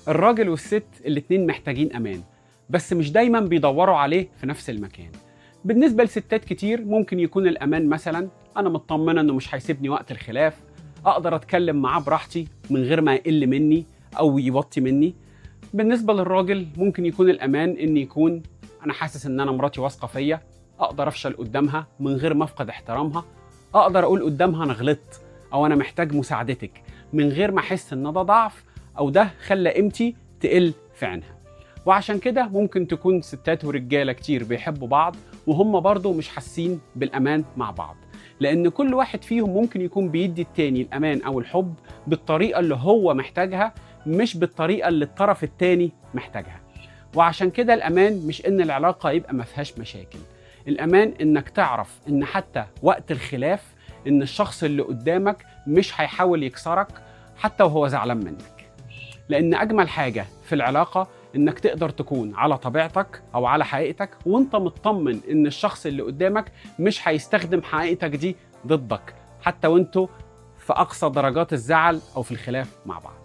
الراجل والست الاتنين محتاجين أمان، بس مش دايما بيدوروا عليه في نفس المكان. بالنسبة لستات كتير ممكن يكون الأمان مثلا أنا مطمنة إنه مش هيسيبني وقت الخلاف، أقدر أتكلم معاه براحتي من غير ما يقل مني أو يوطي مني. بالنسبة للراجل ممكن يكون الأمان إن يكون أنا حاسس إن أنا مراتي واثقة فيا، أقدر أفشل قدامها من غير ما أفقد احترامها، أقدر أقول قدامها أنا غلطت أو أنا محتاج مساعدتك من غير ما أحس إن ده ضعف أو ده خلى قيمتي تقل في عينها. وعشان كده ممكن تكون ستات ورجالة كتير بيحبوا بعض وهم برضو مش حاسين بالأمان مع بعض، لأن كل واحد فيهم ممكن يكون بيدي التاني الأمان أو الحب بالطريقة اللي هو محتاجها، مش بالطريقة اللي الطرف التاني محتاجها. وعشان كده الأمان مش إن العلاقة يبقى ما فيهاش مشاكل، الأمان إنك تعرف إن حتى وقت الخلاف إن الشخص اللي قدامك مش هيحاول يكسرك حتى وهو زعلان منك. لأن أجمل حاجة في العلاقة إنك تقدر تكون على طبيعتك أو على حقيقتك وإنت مطمن إن الشخص اللي قدامك مش هيستخدم حقيقتك دي ضدك حتى وإنتوا في أقصى درجات الزعل أو في الخلاف مع بعض.